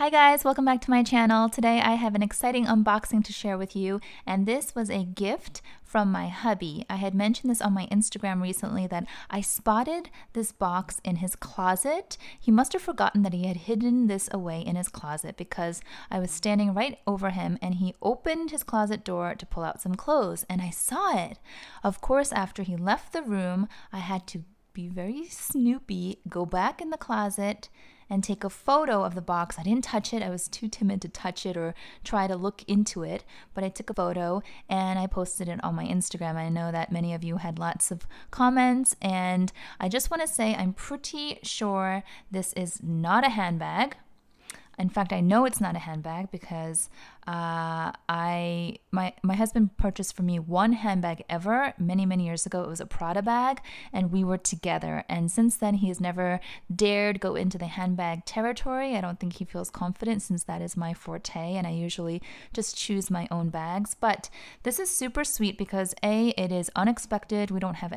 Hi guys, welcome back to my channel. Today I have an exciting unboxing to share with you, and this was a gift from my hubby. I had mentioned this on my Instagram recently that I spotted this box in his closet. He must have forgotten that he had hidden this away in his closet because I was standing right over him and he opened his closet door to pull out some clothes and I saw it. Of course, after he left the room, I had to be very snoopy, go back in the closet and take a photo of the box. I didn't touch it. I was too timid to touch it or try to look into it, but I took a photo and I posted it on my Instagram. I know that many of you had lots of comments, and I just want to say I'm pretty sure this is not a handbag. In fact, I know it's not a handbag because my husband purchased for me one handbag ever many years ago. It was a Prada bag, and we were together. And since then, he has never dared go into the handbag territory. I don't think he feels confident since that is my forte, and I usually just choose my own bags. But this is super sweet because A, it is unexpected. We don't have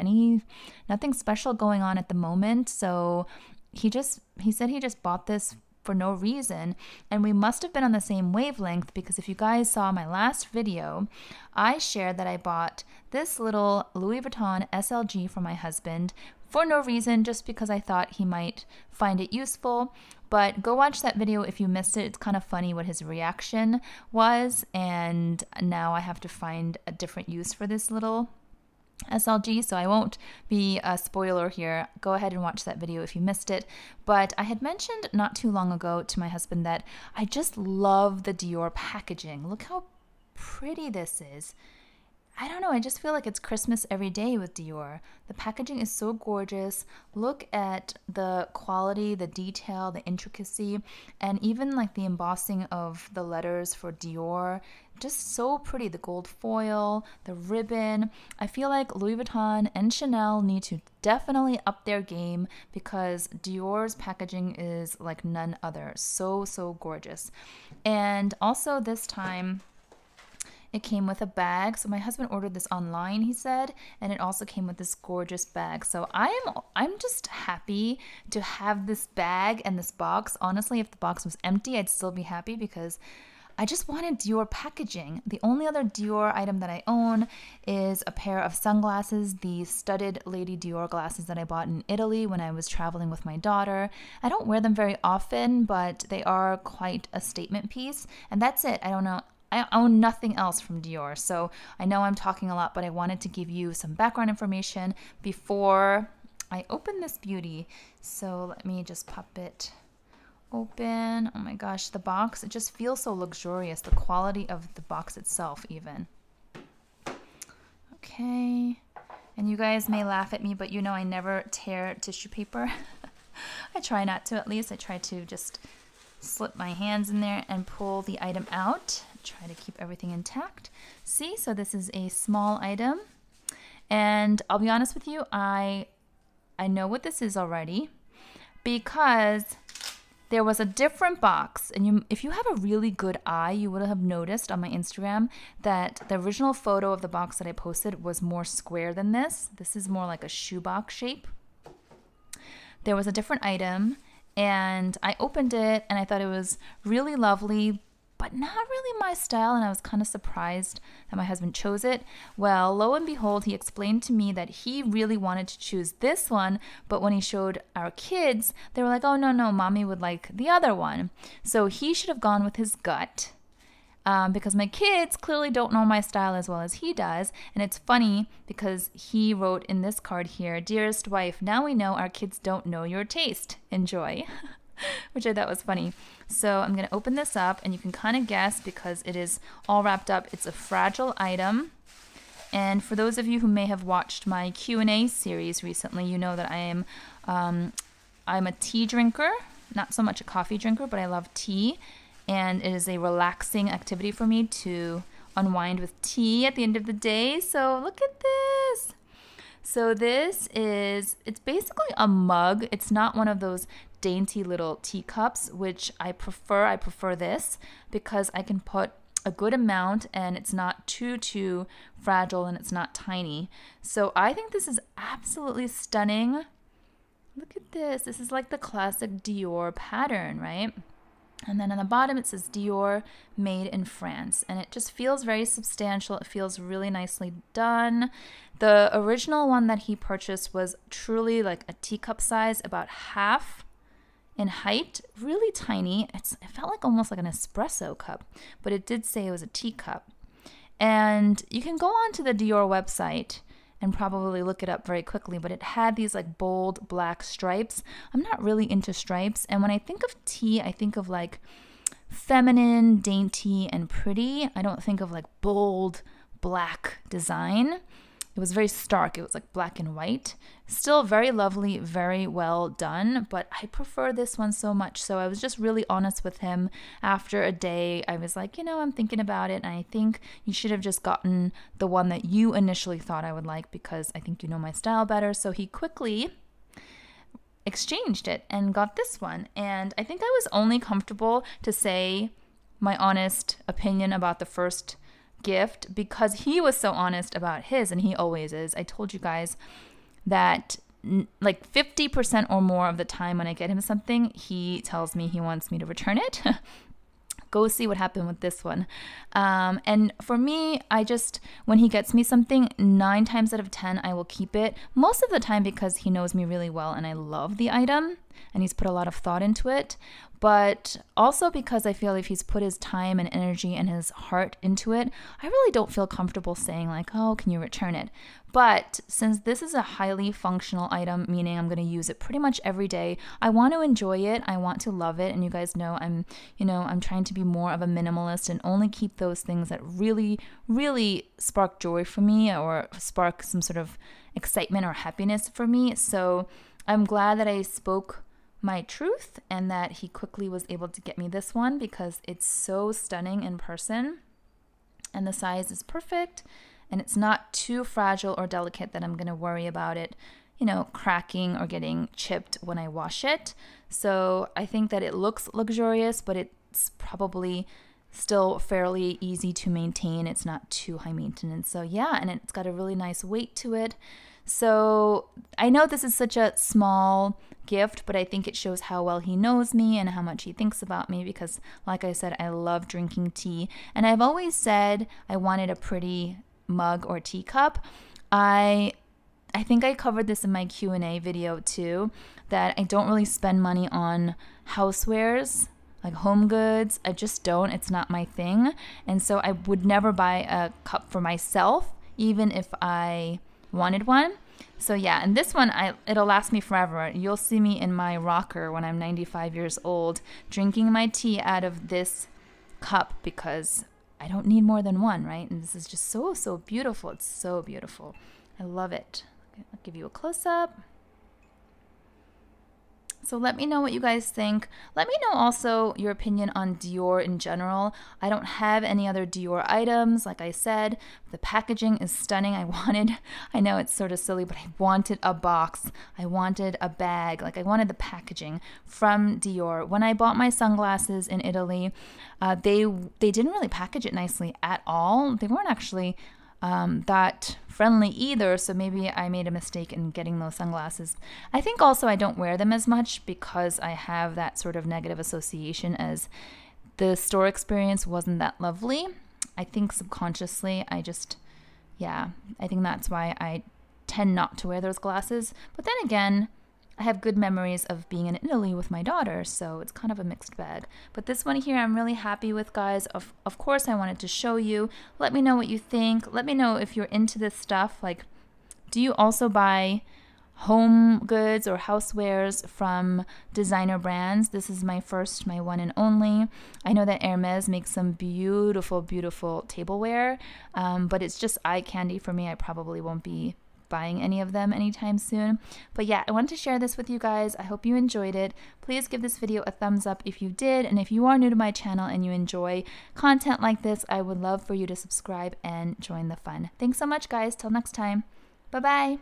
nothing special going on at the moment. So he said he just bought this for no reason, and we must have been on the same wavelength because if you guys saw my last video, I shared that I bought this little Louis Vuitton SLG for my husband for no reason, just because I thought he might find it useful. But go watch that video if you missed it. It's kind of funny what his reaction was, and now I have to find a different use for this little SLG, so I won't be a spoiler here. Go ahead and watch that video if you missed it. But I had mentioned not too long ago to my husband that I just love the Dior packaging. Look how pretty this is. I don't know, I just feel like it's Christmas every day with Dior. The packaging is so gorgeous. Look at the quality, the detail, the intricacy, and even like the embossing of the letters for Dior. Just so pretty. The gold foil, the ribbon. I feel like Louis Vuitton and Chanel need to definitely up their game because Dior's packaging is like none other. So gorgeous. And also this time, it came with a bag. So my husband ordered this online, he said, and it also came with this gorgeous bag. So I'm just happy to have this bag and this box. Honestly, if the box was empty, I'd still be happy because I just wanted Dior packaging. The only other Dior item that I own is a pair of sunglasses, the studded Lady Dior glasses that I bought in Italy when I was traveling with my daughter. I don't wear them very often, but they are quite a statement piece, and that's it. I own nothing else from Dior, so I know I'm talking a lot, but I wanted to give you some background information before I open this beauty. So let me just pop it open. Oh my gosh, the box, it just feels so luxurious. The quality of the box itself even. Okay, and you guys may laugh at me, but you know I never tear tissue paper. I try not to, at least. I try to just slip my hands in there and pull the item out. Try to keep everything intact. See, so this is a small item, and I'll be honest with you, I know what this is already because there was a different box, and if you have a really good eye, you would have noticed on my Instagram that the original photo of the box that I posted was more square than this. This is more like a shoebox shape. There was a different item, and I opened it and I thought it was really lovely, but not really my style, and I was kind of surprised that my husband chose it. Well, lo and behold, he explained to me that he really wanted to choose this one, but when he showed our kids, they were like, oh no, mommy would like the other one. So he should have gone with his gut. Because my kids clearly don't know my style as well as he does. And it's funny because he wrote in this card here, "Dearest wife, now we know our kids don't know your taste. Enjoy." Which I thought was funny. So I'm going to open this up, and you can kind of guess because it is all wrapped up. It's a fragile item. And for those of you who may have watched my Q&A series recently, you know that I'm a tea drinker, not so much a coffee drinker, but I love tea. And it is a relaxing activity for me to unwind with tea at the end of the day. So look at this. So it's basically a mug. It's not one of those dainty little teacups, which I prefer. I prefer this because I can put a good amount and it's not too fragile and it's not tiny. So I think this is absolutely stunning. Look at this. This is like the classic Dior pattern, right? And then on the bottom it says Dior, made in France. And it just feels very substantial. It feels really nicely done. The original one that he purchased was truly like a teacup size, about half in height, really tiny. It felt like almost like an espresso cup, but it did say it was a teacup. And you can go onto the Dior website and probably look it up very quickly, but it had these like bold black stripes. I'm not really into stripes, and when I think of tea, I think of like feminine, dainty, and pretty. I don't think of like bold black design. It was very stark. It was like black and white. Still very lovely, very well done, but I prefer this one so much. So I was just really honest with him. After a day, I was like, you know, I'm thinking about it, and I think you should have just gotten the one that you initially thought I would like, because I think you know my style better. So he quickly exchanged it and got this one. And I think I was only comfortable to say my honest opinion about the first gift because he was so honest about his, and he always is. I told you guys that like 50% or more of the time when I get him something, he tells me he wants me to return it. Go see what happened with this one. And for me, when he gets me something, 9 times out of 10, I will keep it. Most of the time because he knows me really well and I love the item and he's put a lot of thought into it. But also because I feel if he's put his time and energy and his heart into it, I really don't feel comfortable saying like, oh, can you return it? But since this is a highly functional item, meaning I'm going to use it pretty much every day, I want to enjoy it. I want to love it. And you guys know I'm trying to be more of a minimalist and only keep those things that really, really spark joy for me or spark some sort of excitement or happiness for me. So I'm glad that I spoke my truth and that he quickly was able to get me this one because it's so stunning in person and the size is perfect and it's not too fragile or delicate that I'm going to worry about it, cracking or getting chipped when I wash it. So I think that it looks luxurious, but it's probably still fairly easy to maintain. It's not too high maintenance. So yeah, and it's got a really nice weight to it. So I know this is such a small gift, but I think it shows how well he knows me and how much he thinks about me because, like I said, I love drinking tea. And I've always said I wanted a pretty mug or teacup. I think I covered this in my Q&A video too, that I don't really spend money on housewares, like home goods. I just don't. It's not my thing. And so I would never buy a cup for myself, even if I wanted one. So yeah, and this one, it'll last me forever. You'll see me in my rocker when I'm 95 years old drinking my tea out of this cup because I don't need more than one, right? And this is just so, so beautiful. It's so beautiful. I love it. I'll give you a close-up. So let me know what you guys think. Let me know also your opinion on Dior in general. I don't have any other Dior items. Like I said, the packaging is stunning. I know it's sort of silly, but I wanted a box. I wanted a bag. Like I wanted the packaging from Dior. When I bought my sunglasses in Italy, they didn't really package it nicely at all. They weren't actually that friendly either, so maybe I made a mistake in getting those sunglasses. I think also I don't wear them as much because I have that sort of negative association as the store experience wasn't that lovely. I think subconsciously I think that's why I tend not to wear those glasses. But then again, I have good memories of being in Italy with my daughter, so it's kind of a mixed bag. But this one here I'm really happy with, guys. Of course, I wanted to show you. Let me know what you think. Let me know if you're into this stuff. Like, do you also buy home goods or housewares from designer brands? This is my one and only. I know that Hermes makes some beautiful, beautiful tableware, but it's just eye candy for me. I probably won't be buying any of them anytime soon. But yeah, I wanted to share this with you guys. I hope you enjoyed it. Please give this video a thumbs up if you did, and if you are new to my channel and you enjoy content like this, I would love for you to subscribe and join the fun. Thanks so much, guys. Till next time. Bye-bye.